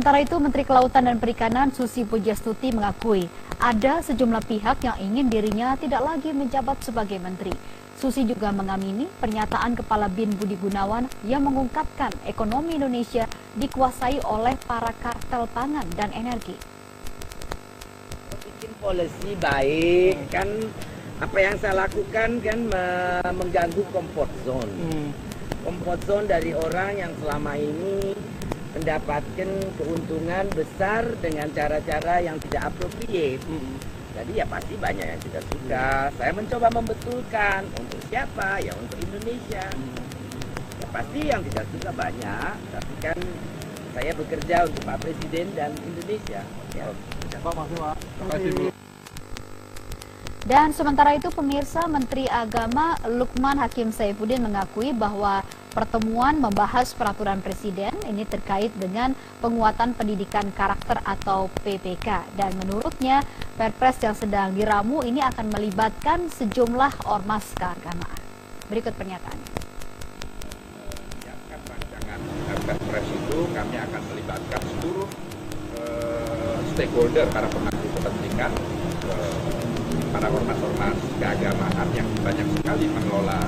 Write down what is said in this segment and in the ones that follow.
Sementara itu, Menteri Kelautan dan Perikanan Susi Pujiastuti mengakui ada sejumlah pihak yang ingin dirinya tidak lagi menjabat sebagai menteri. Susi juga mengamini pernyataan Kepala BIN Budi Gunawan yang mengungkapkan ekonomi Indonesia dikuasai oleh para kartel pangan dan energi. Bikin polisi baik kan, apa yang saya lakukan kan mengganggu comfort zone. Comfort zone dari orang yang selama ini mendapatkan keuntungan besar dengan cara-cara yang tidak appropriate. Jadi ya pasti banyak yang tidak suka. Saya mencoba membetulkan untuk siapa, ya untuk Indonesia. Ya pasti yang tidak suka banyak, tapi kan saya bekerja untuk Pak Presiden dan Indonesia. Ya. Dan sementara itu, pemirsa, Menteri Agama Lukman Hakim Saifuddin mengakui bahwa pertemuan membahas peraturan presiden ini terkait dengan penguatan pendidikan karakter atau PPK. Dan menurutnya, Perpres yang sedang diramu ini akan melibatkan sejumlah ormas keagamaan. Berikut pernyataannya. Menyiapkan rancangan Perpres itu kami akan melibatkan seluruh stakeholder, para pemangku kepentingan, para ormas-ormas keagamaan yang banyak sekali mengelola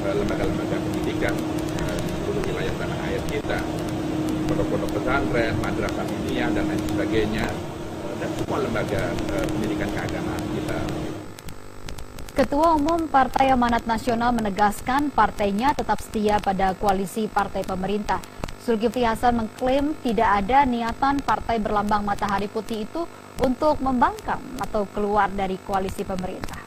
lembaga-lembaga pendidikan di seluruh wilayah tanah air kita, pondok-pondok pesantren, madrasah diniyah dan lain sebagainya, dan semua lembaga pendidikan keagamaan kita. Ketua Umum Partai Amanat Nasional menegaskan partainya tetap setia pada koalisi partai pemerintah. Zulkifli Hasan mengklaim tidak ada niatan partai berlambang matahari putih itu untuk membangkang atau keluar dari koalisi pemerintah.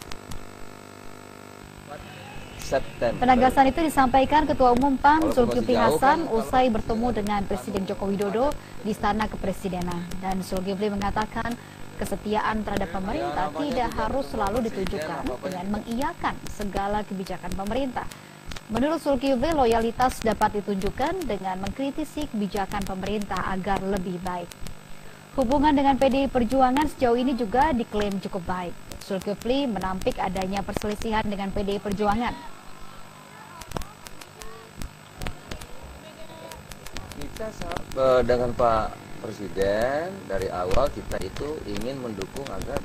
Penegasan itu disampaikan Ketua Umum PAN Zulkifli Hasan usai bertemu dengan Presiden Joko Widodo di Istana Kepresidenan. Dan Zulkifli mengatakan kesetiaan terhadap pemerintah tidak harus selalu ditunjukkan dengan mengiyakan segala kebijakan pemerintah. Menurut Zulkifli, loyalitas dapat ditunjukkan dengan mengkritisi kebijakan pemerintah agar lebih baik. Hubungan dengan PDI Perjuangan sejauh ini juga diklaim cukup baik. Zulkifli menampik adanya perselisihan dengan PDI Perjuangan. Kita dengan Pak Presiden dari awal kita itu ingin mendukung agar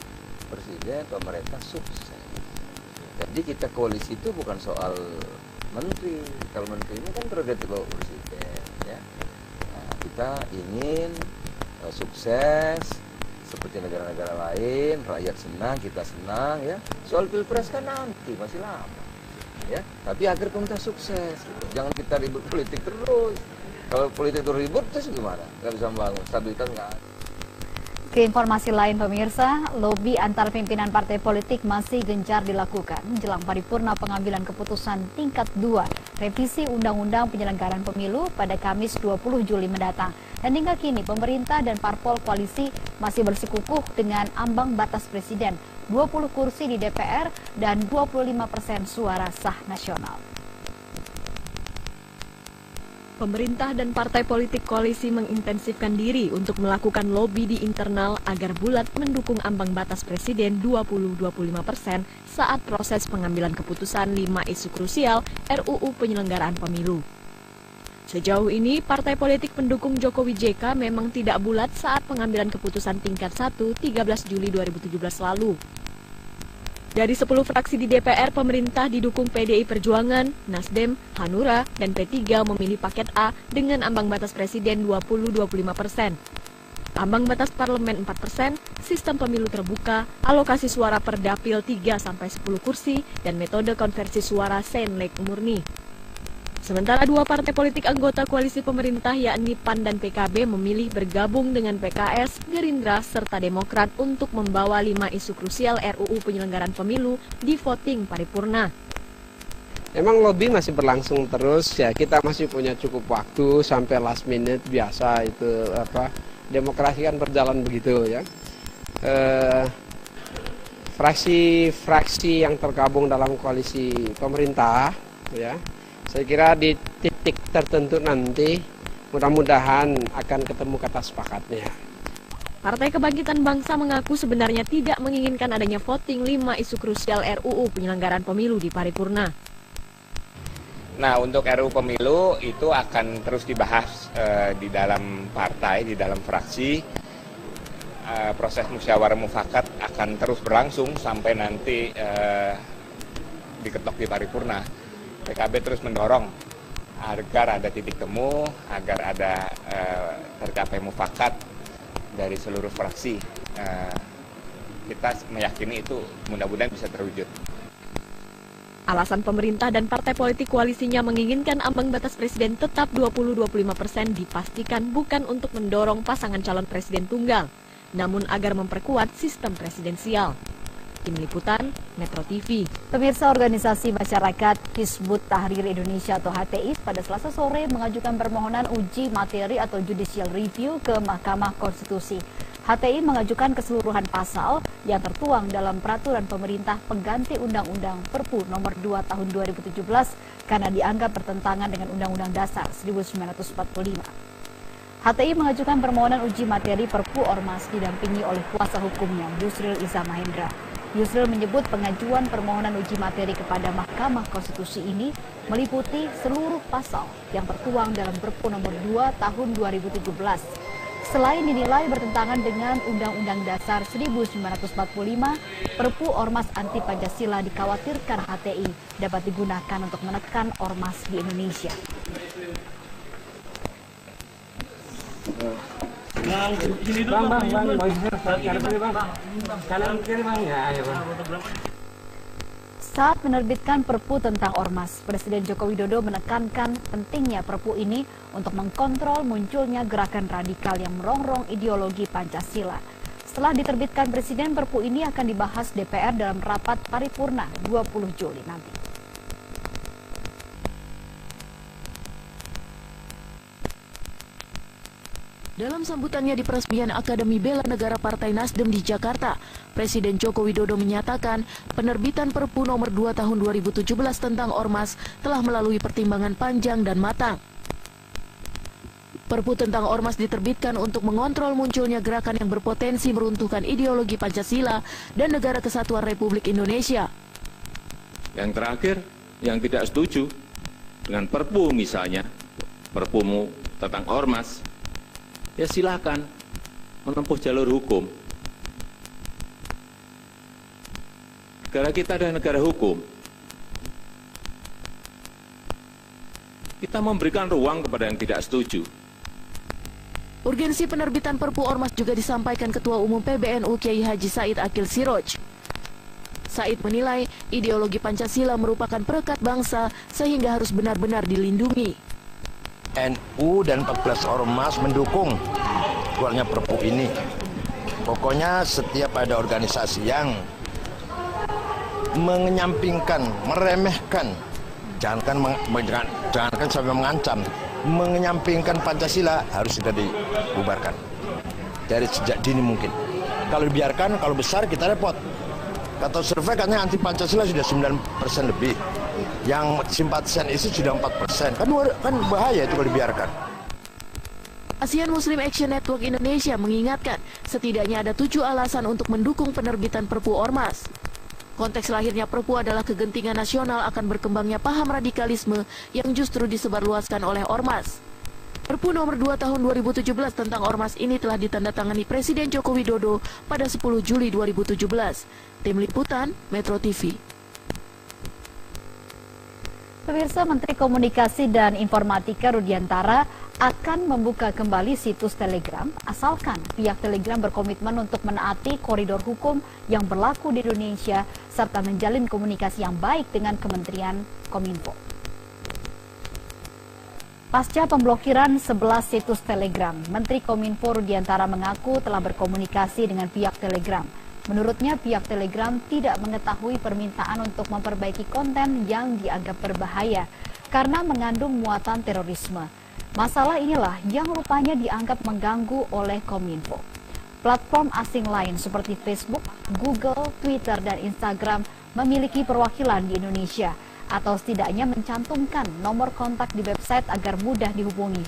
Presiden pemerintah sukses. Jadi kita koalisi itu bukan soal menteri. Kalau menteri ini kan prerogatif Bapak Presiden, ya. Nah, kita ingin sukses seperti negara-negara lain, rakyat senang, kita senang, ya. Soal pilpres kan nanti masih lama, ya. Tapi agar pemerintah sukses, gitu. Jangan kita ribut politik terus. Kalau politik itu ribut terus gimana? Nggak bisa membangun stabilitas, nggak ada. Ke informasi lain, pemirsa, lobi antar pimpinan partai politik masih gencar dilakukan menjelang paripurna pengambilan keputusan tingkat 2 revisi Undang-Undang Penyelenggaraan Pemilu pada Kamis 20 Juli mendatang. Dan hingga kini pemerintah dan parpol koalisi masih bersikukuh dengan ambang batas presiden, 20 kursi di DPR dan 25% suara sah nasional. Pemerintah dan partai politik koalisi mengintensifkan diri untuk melakukan lobi di internal agar bulat mendukung ambang batas presiden 20-25% saat proses pengambilan keputusan 5 isu krusial RUU Penyelenggaraan Pemilu. Sejauh ini, partai politik pendukung Jokowi JK memang tidak bulat saat pengambilan keputusan tingkat 1 13 Juli 2017 lalu. Dari 10 fraksi di DPR, pemerintah didukung PDI Perjuangan, Nasdem, Hanura, dan P3 memilih paket A dengan ambang batas presiden 20-25%. Ambang batas parlemen 4%, sistem pemilu terbuka, alokasi suara per dapil 3-10 kursi, dan metode konversi suara senlek murni. Sementara dua partai politik anggota koalisi pemerintah yakni PAN dan PKB memilih bergabung dengan PKS, Gerindra, serta Demokrat untuk membawa 5 isu krusial RUU Penyelenggaraan Pemilu di voting paripurna. Memang lobby masih berlangsung terus ya, kita masih punya cukup waktu sampai last minute, biasa itu demokrasi kan berjalan begitu ya. Fraksi-fraksi yang tergabung dalam koalisi pemerintah ya, saya kira di titik tertentu nanti mudah-mudahan akan ketemu kata sepakatnya. Partai Kebangkitan Bangsa mengaku sebenarnya tidak menginginkan adanya voting 5 isu krusial RUU Penyelenggaraan Pemilu di paripurna. Nah, untuk RUU Pemilu itu akan terus dibahas di dalam partai, di dalam fraksi. Proses musyawarah mufakat akan terus berlangsung sampai nanti diketok di paripurna. PKB terus mendorong agar ada titik temu, agar ada tercapai mufakat dari seluruh fraksi. Kita meyakini itu mudah-mudahan bisa terwujud. Alasan pemerintah dan partai politik koalisinya menginginkan ambang batas presiden tetap 20-25% dipastikan bukan untuk mendorong pasangan calon presiden tunggal, namun agar memperkuat sistem presidensial. Tim Liputan, Metro TV. Pemirsa, organisasi masyarakat Hizbut Tahrir Indonesia atau HTI pada Selasa sore mengajukan permohonan uji materi atau judicial review ke Mahkamah Konstitusi. HTI mengajukan keseluruhan pasal yang tertuang dalam peraturan pemerintah pengganti Undang-Undang Perpu Nomor 2 Tahun 2017 karena dianggap bertentangan dengan Undang-Undang Dasar 1945. HTI mengajukan permohonan uji materi Perpu Ormas didampingi oleh kuasa hukumnya, Yusril Iza Mahendra. Yusril menyebut pengajuan permohonan uji materi kepada Mahkamah Konstitusi ini meliputi seluruh pasal yang tertuang dalam Perpu Nomor 2 Tahun 2017. Selain dinilai bertentangan dengan Undang-Undang Dasar 1945, Perpu Ormas Anti Pancasila dikhawatirkan HTI dapat digunakan untuk menekan ormas di Indonesia. Saat menerbitkan Perpu tentang Ormas, Presiden Joko Widodo menekankan pentingnya Perpu ini untuk mengkontrol munculnya gerakan radikal yang merongrong ideologi Pancasila. Setelah diterbitkan Presiden, Perpu ini akan dibahas DPR dalam rapat paripurna 20 Juli nanti. Dalam sambutannya di peresmian Akademi Bela Negara Partai Nasdem di Jakarta, Presiden Joko Widodo menyatakan penerbitan Perpu Nomor 2 Tahun 2017 tentang Ormas telah melalui pertimbangan panjang dan matang. Perpu tentang Ormas diterbitkan untuk mengontrol munculnya gerakan yang berpotensi meruntuhkan ideologi Pancasila dan Negara Kesatuan Republik Indonesia. Yang terakhir, yang tidak setuju dengan Perpu misalnya, Perpumu tentang Ormas, ya silakan menempuh jalur hukum. Negara kita adalah negara hukum. Kita memberikan ruang kepada yang tidak setuju. Urgensi penerbitan Perpu Ormas juga disampaikan Ketua Umum PBNU Kiai Haji Said Akil Siroj. Said menilai ideologi Pancasila merupakan perekat bangsa sehingga harus benar-benar dilindungi. NU dan 14 ormas mendukung keluarnya Perpu ini. Pokoknya setiap ada organisasi yang menyampingkan, meremehkan, jangankan sampai mengancam, menyampingkan Pancasila harus sudah dibubarkan dari sejak dini mungkin. Kalau dibiarkan, kalau besar kita repot. Kata survei katanya anti Pancasila sudah 9% lebih. Yang simpatisan itu sudah 4%. Kan bahaya itu kalau dibiarkan. ASEAN Muslim Action Network Indonesia mengingatkan setidaknya ada 7 alasan untuk mendukung penerbitan Perpu Ormas. Konteks lahirnya Perpu adalah kegentingan nasional akan berkembangnya paham radikalisme yang justru disebarluaskan oleh Ormas. Perpu Nomor 2 Tahun 2017 tentang Ormas ini telah ditandatangani Presiden Joko Widodo pada 10 Juli 2017. Tim Liputan, Metro TV. Pemirsa, Menteri Komunikasi dan Informatika Rudiantara akan membuka kembali situs Telegram asalkan pihak Telegram berkomitmen untuk menaati koridor hukum yang berlaku di Indonesia serta menjalin komunikasi yang baik dengan Kementerian Kominfo. Pasca pemblokiran 11 situs Telegram, Menteri Kominfo Rudiantara mengaku telah berkomunikasi dengan pihak Telegram. Menurutnya, pihak Telegram tidak mengetahui permintaan untuk memperbaiki konten yang dianggap berbahaya karena mengandung muatan terorisme. Masalah inilah yang rupanya dianggap mengganggu oleh Kominfo. Platform asing lain seperti Facebook, Google, Twitter, dan Instagram memiliki perwakilan di Indonesia atau setidaknya mencantumkan nomor kontak di website agar mudah dihubungi.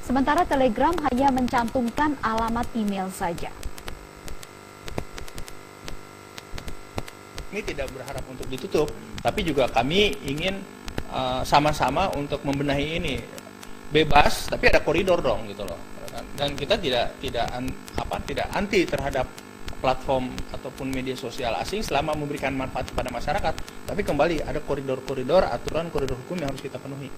Sementara Telegram hanya mencantumkan alamat email saja. Ini tidak berharap untuk ditutup, tapi juga kami ingin sama-sama untuk membenahi ini. Bebas, tapi ada koridor dong gitu loh. Dan kita tidak anti terhadap platform ataupun media sosial asing selama memberikan manfaat kepada masyarakat. Tapi kembali ada koridor-koridor, aturan koridor hukum yang harus kita penuhi.